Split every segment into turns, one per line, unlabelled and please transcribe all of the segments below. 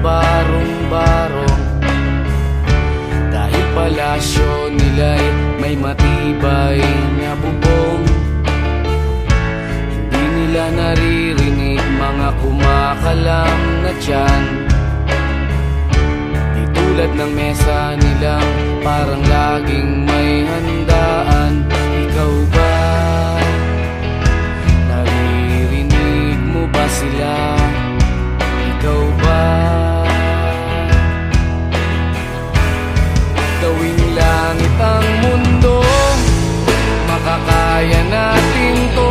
barong-barong. Dahil palasyo nila'y may matibay na bubong, hindi nila naririnig mga kumakalam na tiyan. Di tulad ng mesa nilang parang laging may handaan. Ikaw ba? Naririnig mo ba sila? Ikaw ba? Gawing langit ang mundo, makakaya natin to.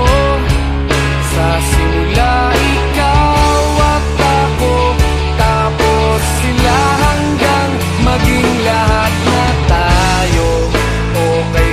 Sa simula ikaw at ako, tapos sila, hanggang maging lahat na tayo. Okay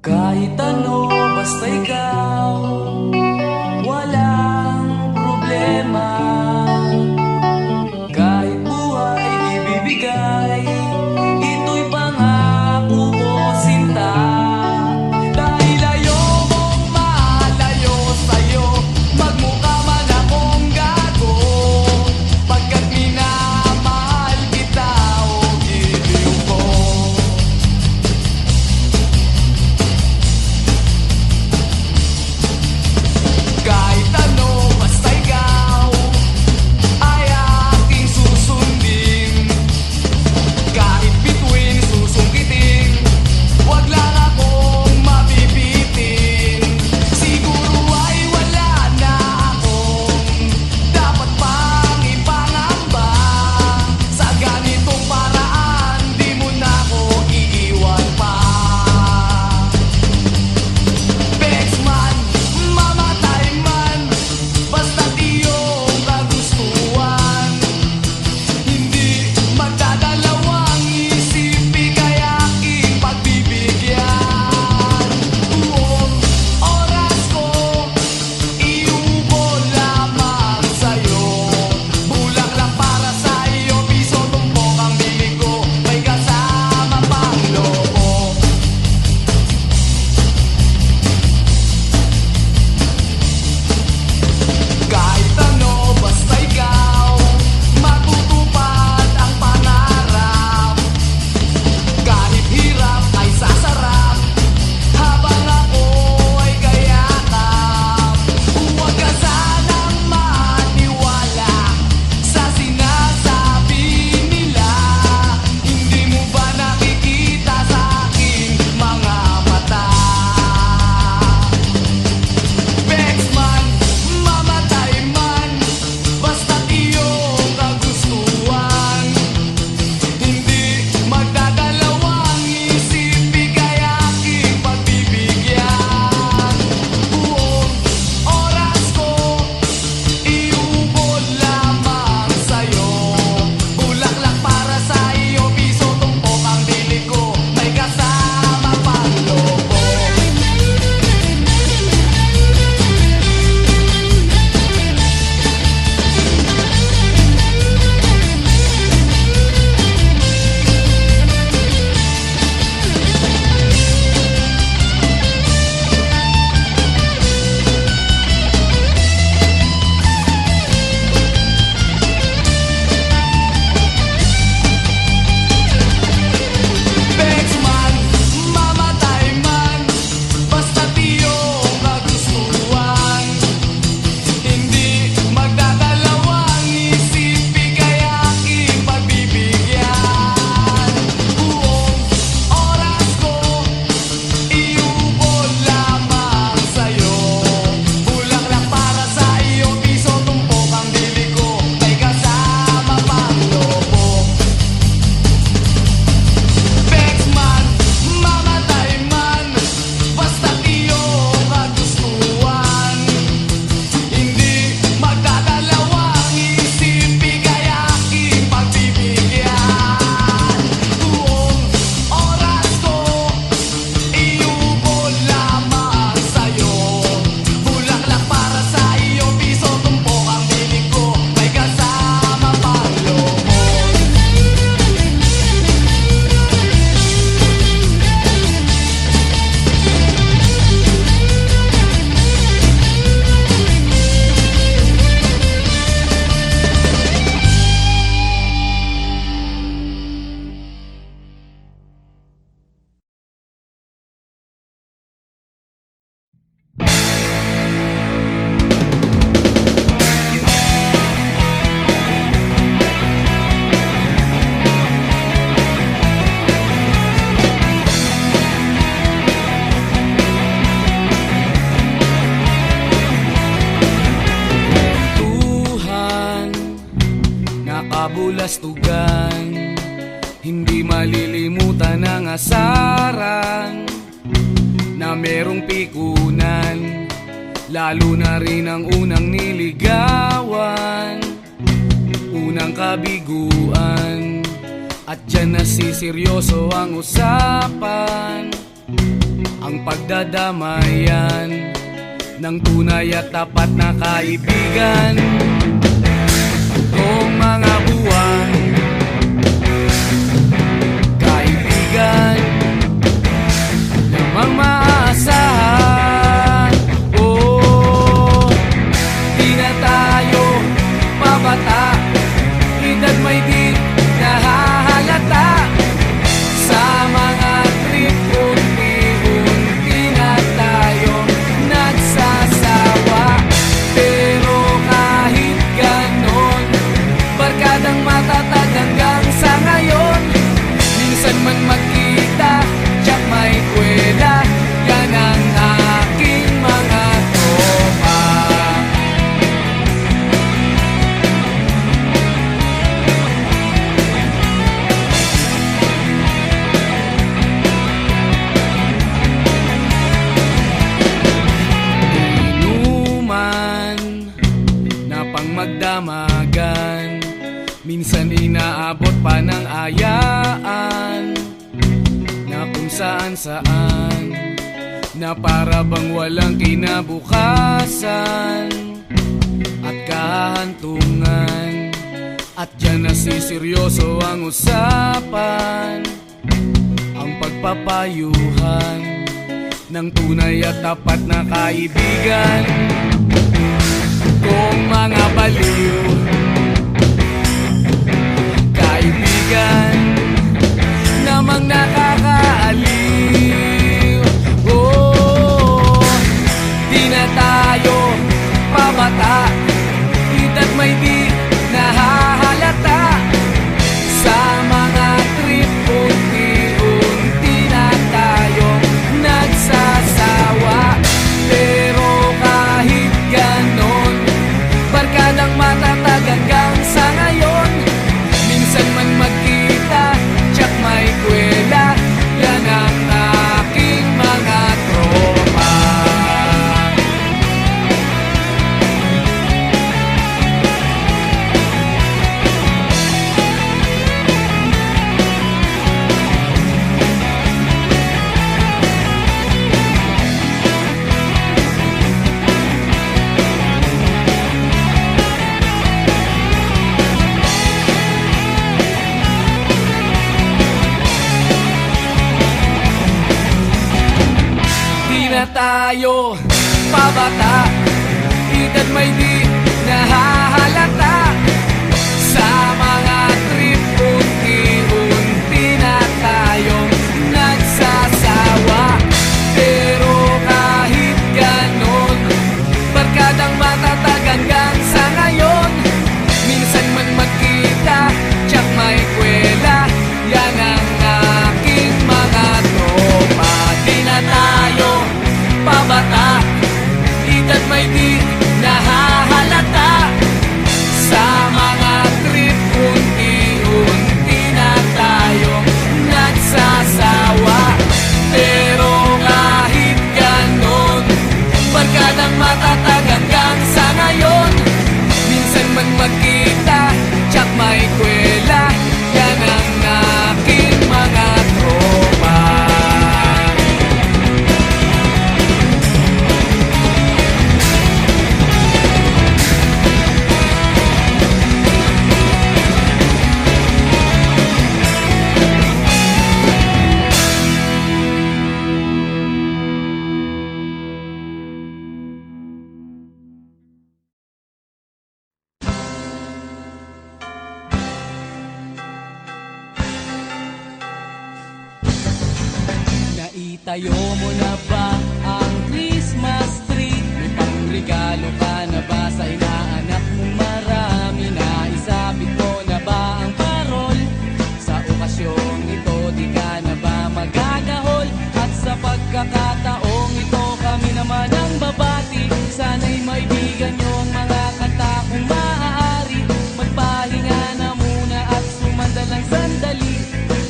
Kahit ano, basta ikaw, walang problema. Kahit buhay ibibigay, ito'y pangako ko, sinta. Dahil ayokong malayo sa'yo, magmukha man akong gago, pagkat minamahal kita, o giliw ko. Kahit ano, basta ikaw ay aking susundin. Kahit bituin, susungkitin, wag lang akong mabibitin. Siguro ay wala na akong dapat pang ipangamba. Sa ganitong paraan, di mo na ako iiwan pa. Bexman, mamatay man, basta't iyong kagustuhan. Hindi magdadalawang isip, ika'y aking pagbibigyan. Buong oras ko, iubol lamang sa'yo. Bulaklak para sa iyo, piso tumpok ang bibig ko, may kasama pang loob. Kahit ano, basta ikaw, matutupad ang pangarap. Kahit hirap ay sasarap, habang ako ay kayakap. Huwag ka sanang maniwala sa sinasabi nila. Hindi mo ba nakikita sa aking mga mata? Bexman, mamatay man, basta't iyong kagustuhan. Hindi magdadalawang isip, ika'y aking pagbibigyan. Buong oras ko, iubol lamang sa'yo. Bulaklak para sa iyo, piso tumpok ang bili ko, may kasama pang lobo. Bexman, mamatay man, basta't iyong kagustuhan. Hindi magdadalawang isip, ika'y aking pagbibigyan. Buong oras ko, iubol lamang sa'yo. Bulaklak para sa iyo, piso tumpok ang bili ko, may kasama pang lobo. Bexman, mamatay man, basta't iyong kagustuhan. Hindi magdadalawang isip, ika'y aking pagbibigyan. Buong oras ko, iubol lamang sa'yo. Bulaklak para sa iyo, piso tumpok ang bili ko, may kasama pang lobo. Tuhan, nakabulastugan, hindi malilimutan ang asaran na merong pikunan, lalo na rin ang unang niligawan, unang kabiguan. At dyan nasiseryoso ang usapan,
ang pagdadamayan ng tunay at tapat na kaibigan. Kung mga buwan, kaibigan namang maaasahan. Oh, di na tayo pabata, edad may di nahahalata. Sa mga trip, unti-unti na tayong nagsasawa. Pero kahit ganon, barkadang matatag hanggang sa ngayon. Minsan man magkita, tiyak may kwela, yan ang aking mga tropa. Inuman na pang magdamagan, minsan inaabot pa ng ayaan na kung saan-saan, na para bang walang kinabukasan at kahantungan. At dyan nasiseryoso ang usapan, ang pagpapayuhan ng tunay at tapat na kaibigan. Kung mga baliw, kaibigan namang nakakaaliw. Oh, di na tayo pabata, edad may di nahahalata. Sa mga trip, unti-unti na tayong nagsasawa. Pero kahit ganon, barkadang matatag hanggang sa ngayon. Minsan man magkita, tiyak may kwela, yan ang aking mga tropa. Di na tayo pabata, edad may di nahahalata. Sa mga trip, unti-unti na tayong nagsasawa. Pero kahit ganon, barkadang matatag hanggang sa ngayon. Minsan man magkita, tiyak may kwela, yan ang aking mga tropa. Di na tayo pabata, edad may di nahahalata. Sa mga trip, unti-unti na tayong nagsasawa. Pero kahit ganon, barkadang matatag hanggang sa ngayon. Minsan man magkita, tiyak may kwela, yan ang aking mga tropa. Naitayo mo na ba ang Christmas tree? May pangregalo ka na ba sa inaanak mong marami? Naisabit mo na ba ang parol? Sa okasyong ito, di ka na ba magagahol? At sa pagkakataong ito, kami naman ang babati. Sana'y maibigan niyo ang mga kanta kung maaari. Magpahinga na muna at sumandalang sandali.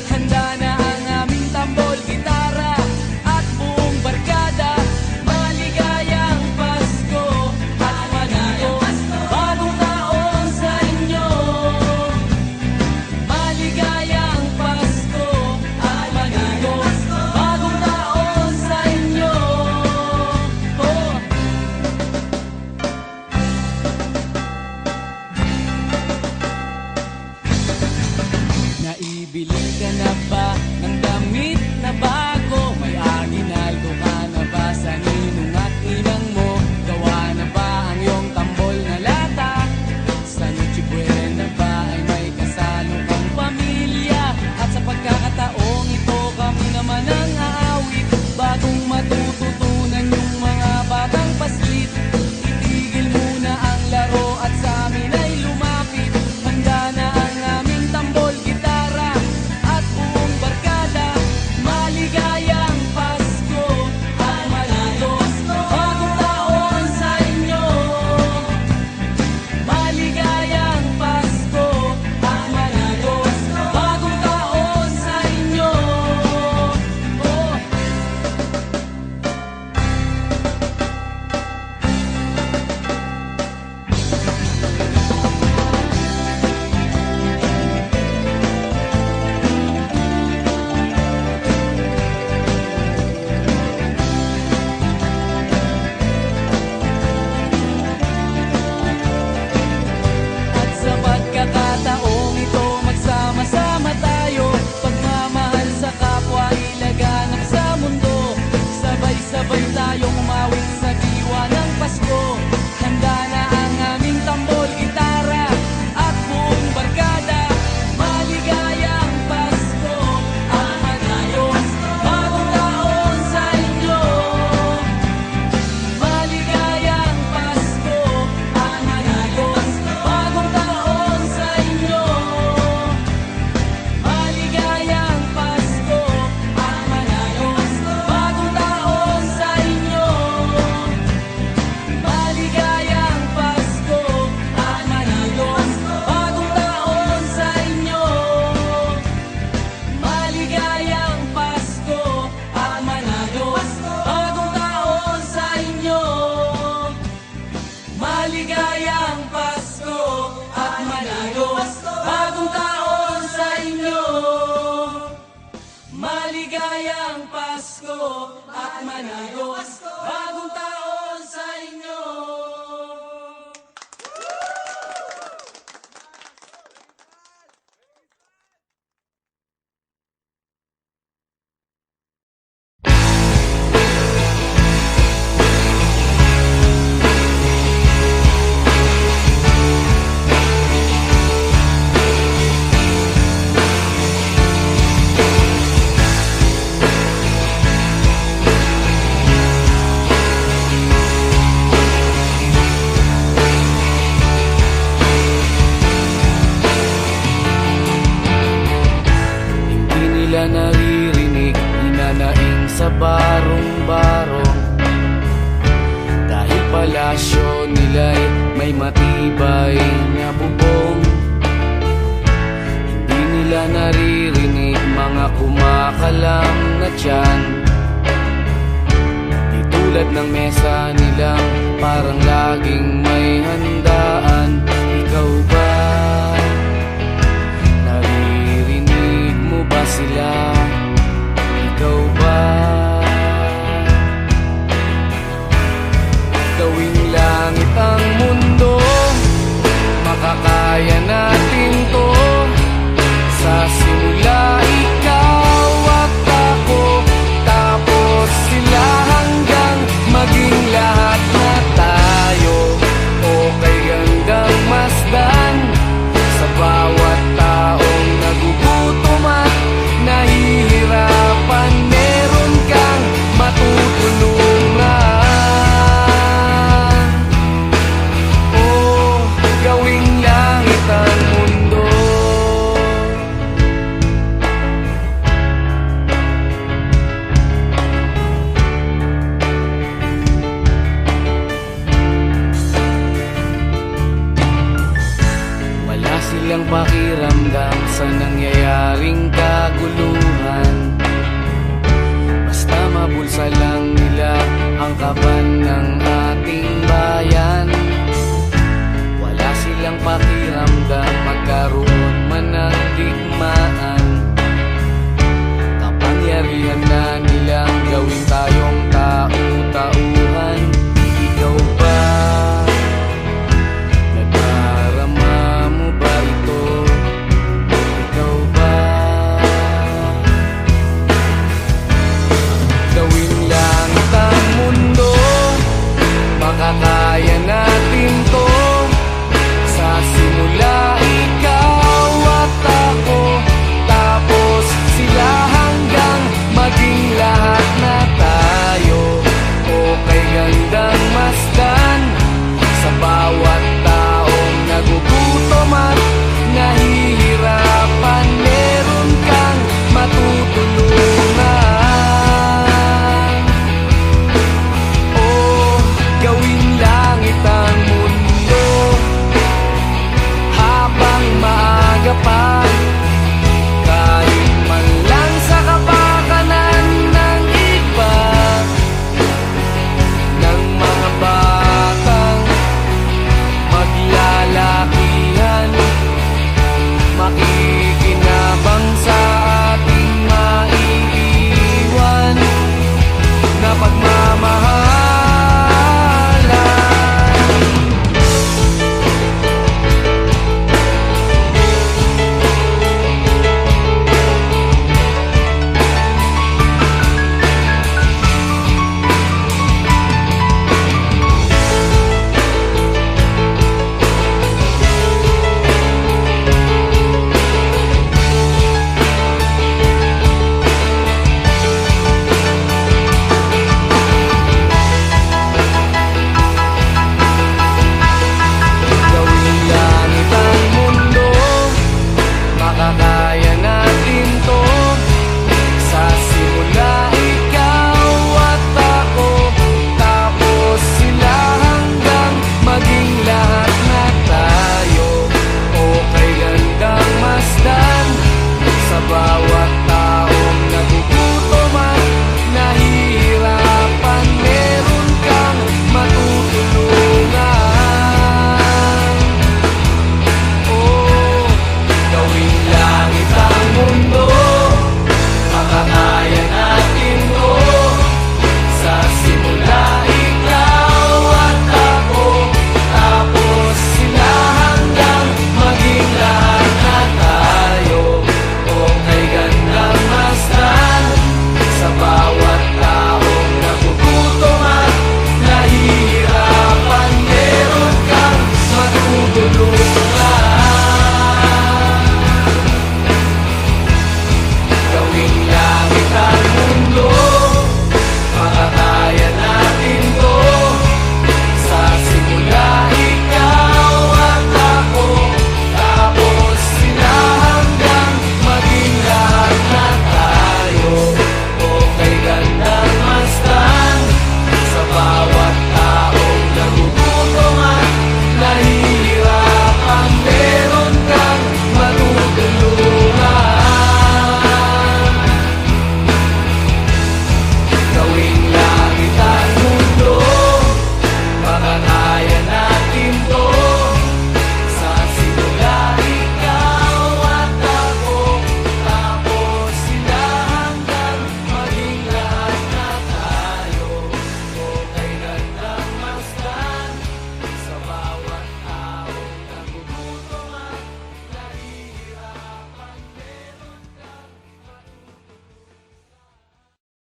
Handa na ang aming tambol, gitara at buong barkada. Maligayang Pasko at manigo, bagong taon sa inyo. Maligayang Pasko at manigo, bagong taon sa inyo. maligayang Pasko at manayos bagong taon sa inyo. Naririnig, hinanaing sa barong-barong. Dahil palasyo nila'y may matibay na bubong. Hindi nila naririnig mga kumakalam na tiyan. Di tulad ng mesa nilang parang laging